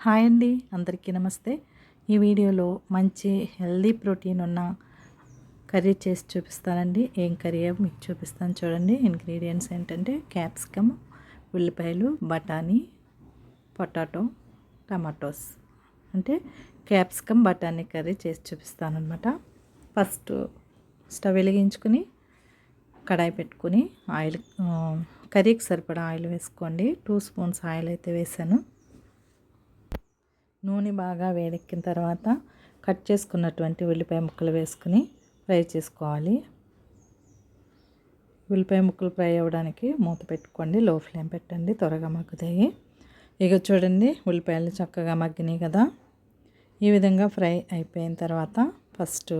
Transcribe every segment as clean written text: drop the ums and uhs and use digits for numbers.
Hi అండి, అందరికీ నమస్తే. ఈ వీడియోలో మంచి హెల్దీ ప్రోటీన్ ఉన్న కర్రీ చేసి చూపిస్తానండి. ఏం కర్రీ మీకు చూపిస్తాను చూడండి. ఇంగ్రీడియంట్స్ ఏంటంటే క్యాప్సికమ్, ఉల్లిపాయలు, బఠానీ, పొటాటో, టమాటోస్. అంటే క్యాప్సికమ్ బఠానీ కర్రీ చేసి చూపిస్తాను అనమాట. ఫస్ట్ స్టవ్ వెలిగించుకుని కడాయి పెట్టుకుని ఆయిల్, కర్రీకి సరిపడా ఆయిల్ వేసుకోండి. 2 స్పూన్స్ ఆయిల్ అయితే వేసాను. నూనె బాగా వేడెక్కిన తర్వాత కట్ చేసుకున్నటువంటి ఉల్లిపాయ ముక్కలు వేసుకుని ఫ్రై చేసుకోవాలి. ఉల్లిపాయ ముక్కలు ఫ్రై అవ్వడానికి మూత పెట్టుకోండి, లో ఫ్లేమ్ పెట్టండి, త్వరగా మగ్గుతాయి. ఇక చూడండి, ఉల్లిపాయలు చక్కగా మగ్గినాయి కదా. ఈ విధంగా ఫ్రై అయిపోయిన తర్వాత ఫస్ట్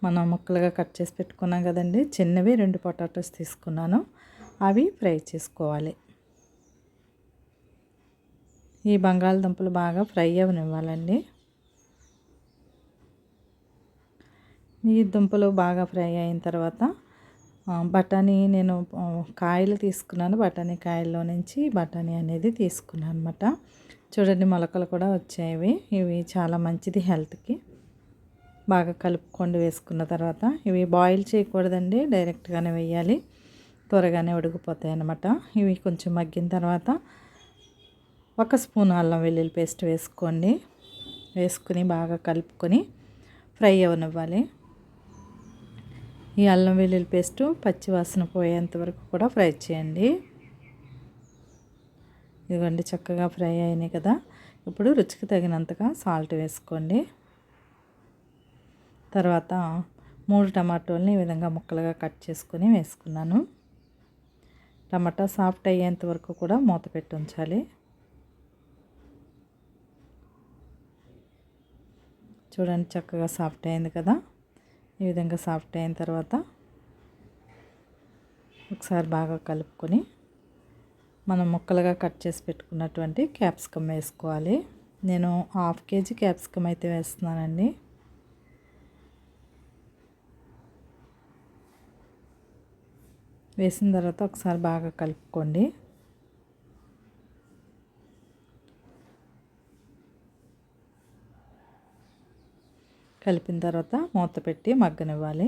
మనం ముక్కలుగా కట్ చేసి పెట్టుకున్నాం కదండి, చిన్నవి 2 పొటాటోస్ తీసుకున్నాను. అవి ఫ్రై చేసుకోవాలి. ఈ బంగాళదుంపలు బాగా ఫ్రై అవ్వనివ్వాలండి. ఈ దుంపలు బాగా ఫ్రై అయిన తర్వాత బఠానీ నేను కాయలు తీసుకున్నాను. బఠానీ కాయల్లో నుంచి బఠానీ అనేది తీసుకున్నాను అనమాట. చూడండి, మొలకలు కూడా వచ్చాయి. ఇవి చాలా మంచిది హెల్త్కి. బాగా కలుపుకొని వేసుకున్న తర్వాత ఇవి బాయిల్ చేయకూడదండి, డైరెక్ట్గానే వేయాలి, త్వరగానే ఉడికిపోతాయి అన్నమాట. ఇవి కొంచెం మగ్గిన తర్వాత 1 స్పూన్ అల్లం వెల్లుల్లి పేస్ట్ వేసుకోండి. వేసుకుని బాగా కలుపుకొని ఫ్రై అవ్వనివ్వాలి. ఈ అల్లం వెల్లుల్లి పేస్టు పచ్చివాసన పోయేంత వరకు కూడా ఫ్రై చేయండి. ఇదిగోండి, చక్కగా ఫ్రై అయినాయి కదా. ఇప్పుడు రుచికి తగినంతగా సాల్ట్ వేసుకోండి. తర్వాత 3 టమాటోల్ని ఈ విధంగా ముక్కలుగా కట్ చేసుకొని వేసుకున్నాను. టమాటా సాఫ్ట్ అయ్యేంత వరకు కూడా మూత పెట్టి ఉంచాలి. చూడండి, చక్కగా సాఫ్ట్ అయింది కదా. ఈ విధంగా సాఫ్ట్ అయిన తర్వాత ఒకసారి బాగా కలుపుకొని మనం ముక్కలుగా కట్ చేసి పెట్టుకున్నటువంటి క్యాప్సికమ్ వేసుకోవాలి. నేను 1/2 కేజీ క్యాప్సికమ్ అయితే వేస్తున్నానండి. వేసిన తర్వాత ఒకసారి బాగా కలుపుకోండి. కలిపిన తర్వాత మూత పెట్టి మగ్గనివ్వాలి.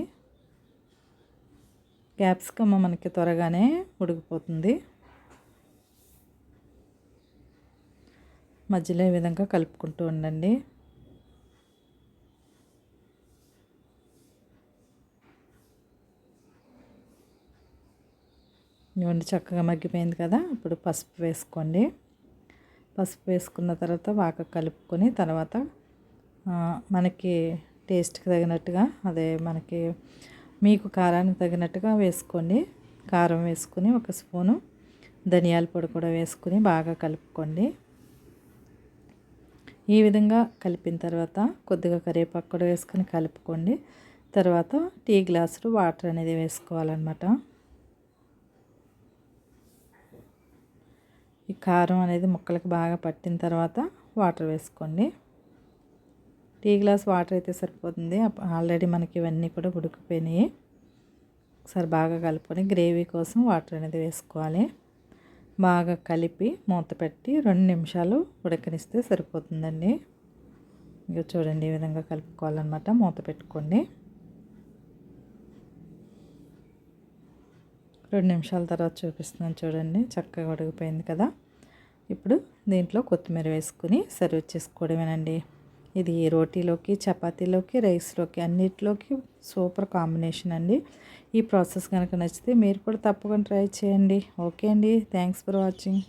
క్యాప్సికమ్ మనకి త్వరగానే ఉడికిపోతుంది. మధ్యలో ఈ విధంగా కలుపుకుంటూ ఉండండి. ఇవన్నీ చక్కగా మగ్గిపోయింది కదా. ఇప్పుడు పసుపు వేసుకోండి. పసుపు వేసుకున్న తర్వాత బాగా కలుపుకొని తర్వాత మనకి టేస్ట్కి తగినట్టుగా, అదే మనకి మీకు కారానికి తగినట్టుగా వేసుకోండి. కారం వేసుకుని 1 స్పూను ధనియాల పొడి కూడా వేసుకుని బాగా కలుపుకోండి. ఈ విధంగా కలిపిన తర్వాత కొద్దిగా కరివేపాకు కూడా వేసుకొని కలుపుకోండి. తర్వాత టీ గ్లాసులు వాటర్ అనేది వేసుకోవాలన్నమాట. ఈ కారం అనేది ముక్కలకు బాగా పట్టిన తర్వాత వాటర్ వేసుకోండి. టీ గ్లాస్ వాటర్ అయితే సరిపోతుంది. ఆల్రెడీ మనకి ఇవన్నీ కూడా ఉడికిపోయినాయి. ఒకసారి బాగా కలుపుకొని గ్రేవీ కోసం వాటర్ అనేది వేసుకోవాలి. బాగా కలిపి మూత పెట్టి 2 నిమిషాలు ఉడకనిస్తే సరిపోతుందండి. ఇక చూడండి, ఈ విధంగా కలుపుకోవాలన్నమాట. మూత పెట్టుకోండి. 2 నిమిషాల తర్వాత చూపిస్తున్నాను చూడండి, చక్కగా ఉడికిపోయింది కదా. ఇప్పుడు దీంట్లో కొత్తిమీర వేసుకుని సర్వ్ చేసుకోవడమేనండి. ఇది రోటీలోకి, చపాతీలోకి, రైస్లోకి అన్నిటిలోకి సూపర్ కాంబినేషన్ అండి. ఈ ప్రాసెస్ కనుక నచ్చితే మీరు కూడా తప్పకుండా ట్రై చేయండి. ఓకే అండి, థ్యాంక్స్ ఫర్ వాచింగ్.